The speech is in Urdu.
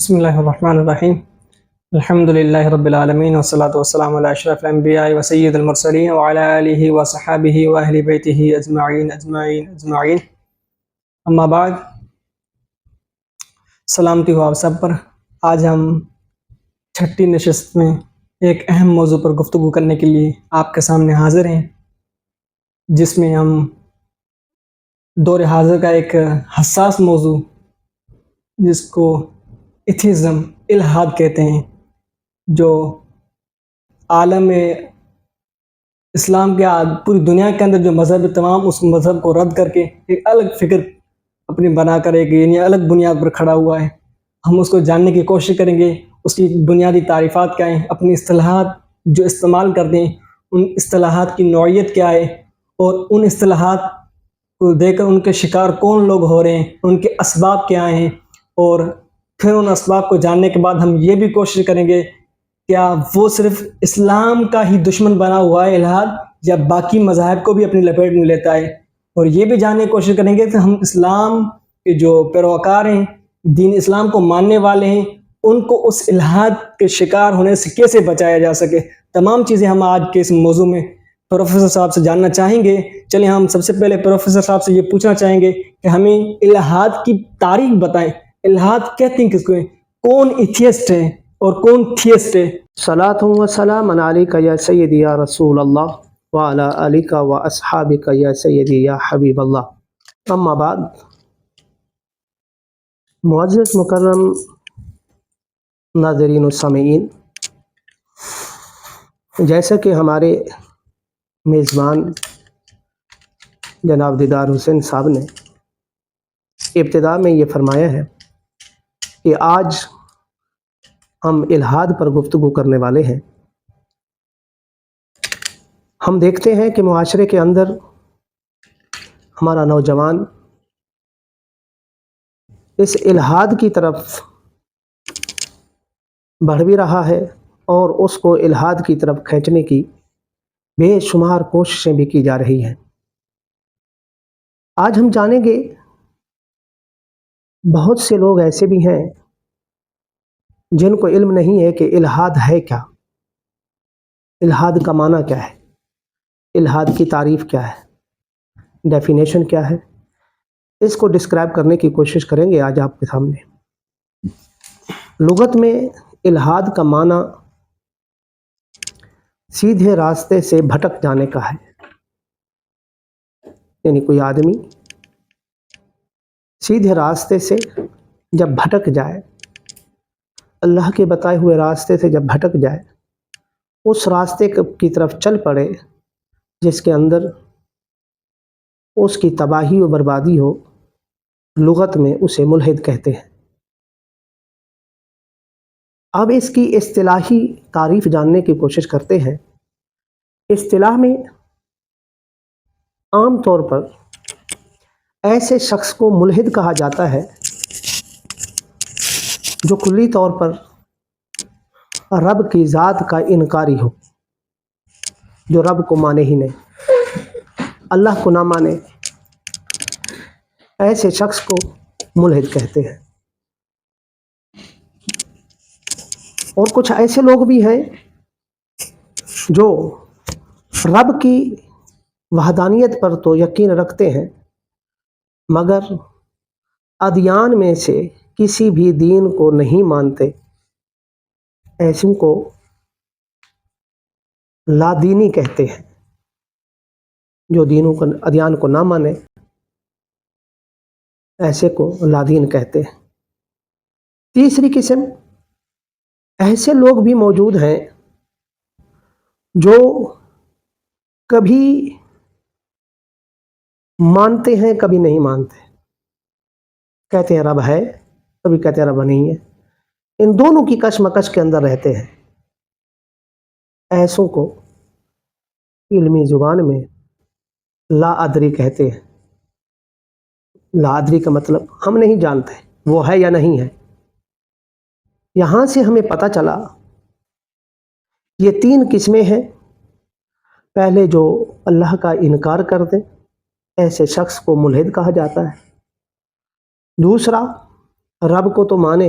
بسم الله الرحمن الرحيم. الحمد لله رب العالمين والصلاة والسلام على أشرف الأنبياء وسيد المرسلين وعلى آله وصحابه وأهل بيته أجمعين. أما بعد، سلامتی ہو آپ سب پر. آج ہم چھٹی نشست میں ایک اہم موضوع پر گفتگو کرنے کے لیے آپ کے سامنے حاضر ہیں، جس میں ہم دور حاضر کا ایک حساس موضوع جس کو ایتھیزم الحاد کہتے ہیں، جو عالم اسلام کے پوری دنیا کے اندر جو مذہب تمام اس مذہب کو رد کر کے ایک الگ فکر اپنی بنا کر ایک یعنی الگ بنیاد پر کھڑا ہوا ہے. ہم اس کو جاننے کی کوشش کریں گے، اس کی بنیادی تعریفات کیا ہیں، اپنی اصطلاحات جو استعمال کرتے ہیں ان اصطلاحات کی نوعیت کیا ہے، اور ان اصطلاحات کو دیکھ کر ان کے شکار کون لوگ ہو رہے ہیں، ان کے اسباب کیا ہیں، اور پھر ان اسباب کو جاننے کے بعد ہم یہ بھی کوشش کریں گے کیا وہ صرف اسلام کا ہی دشمن بنا ہوا ہے الحاد، یا باقی مذاہب کو بھی اپنی لپیٹ میں لیتا ہے. اور یہ بھی جاننے کی کوشش کریں گے کہ ہم اسلام کے جو پیروکار ہیں، دین اسلام کو ماننے والے ہیں، ان کو اس الحاد کے شکار ہونے سے کیسے بچایا جا سکے. تمام چیزیں ہم آج کے اس موضوع میں پروفیسر صاحب سے جاننا چاہیں گے. چلیں ہم سب سے پہلے پروفیسر صاحب سے یہ پوچھنا چاہیں گے کہ ہمیں الحاد کی تعریف بتائیں. الحاد کہتے ہیں کس کو، کون ایتھیسٹ ہے اور کون تھیسٹ ہے؟ صلاۃ و سلام علیک یا سیدی یا رسول اللہ وعلی آلک و اصحابک یا سیدی یا حبیب اللہ. اما بعد، معزز مکرم ناظرین و سامعین، جیسا کہ ہمارے میزبان جناب دیدار حسین صاحب نے ابتدا میں یہ فرمایا ہے کہ آج ہم الحاد پر گفتگو کرنے والے ہیں. ہم دیکھتے ہیں کہ معاشرے کے اندر ہمارا نوجوان اس الحاد کی طرف بڑھ بھی رہا ہے اور اس کو الحاد کی طرف کھینچنے کی بے شمار کوششیں بھی کی جا رہی ہیں. آج ہم جانیں گے بہت سے لوگ ایسے بھی ہیں جن کو علم نہیں ہے کہ الحاد ہے کیا، الحاد کا معنی کیا ہے، الحاد کی تعریف کیا ہے، ڈیفینیشن کیا ہے. اس کو ڈسکرائب کرنے کی کوشش کریں گے آج آپ کے سامنے. لغت میں الحاد کا معنی سیدھے راستے سے بھٹک جانے کا ہے. یعنی کوئی آدمی سیدھے راستے سے جب بھٹک جائے، اللہ کے بتائے ہوئے راستے سے جب بھٹک جائے، اس راستے کی طرف چل پڑے جس کے اندر اس کی تباہی و بربادی ہو، لغت میں اسے ملحد کہتے ہیں. اب اس کی اصطلاحی تعریف جاننے کی کوشش کرتے ہیں. اصطلاح میں عام طور پر ایسے شخص کو ملحد کہا جاتا ہے جو کلی طور پر رب کی ذات کا انکاری ہو، جو رب کو مانے ہی نہیں، اللہ کو نہ مانے. ایسے شخص کو ملحد کہتے ہیں. اور کچھ ایسے لوگ بھی ہیں جو رب کی وحدانیت پر تو یقین رکھتے ہیں، مگر ادیان میں سے کسی بھی دین کو نہیں مانتے. ایسوں کو لادینی کہتے ہیں. جو دینوں کو، ادیان کو نہ مانے، ایسے کو لادین کہتے ہیں. تیسری قسم، ایسے لوگ بھی موجود ہیں جو کبھی مانتے ہیں کبھی نہیں مانتے. کہتے ہیں رب ہے، کبھی کہتے ہیں رب نہیں ہے. ان دونوں کی کشمکش کے اندر رہتے ہیں. ایسوں کو علمی زبان میں لا ادری کہتے ہیں. لا ادری کا مطلب ہم نہیں جانتے وہ ہے یا نہیں ہے. یہاں سے ہمیں پتہ چلا یہ تین قسمیں ہیں. پہلے جو اللہ کا انکار کر دیں، ایسے شخص کو ملحد کہا جاتا ہے. دوسرا، رب کو تو مانے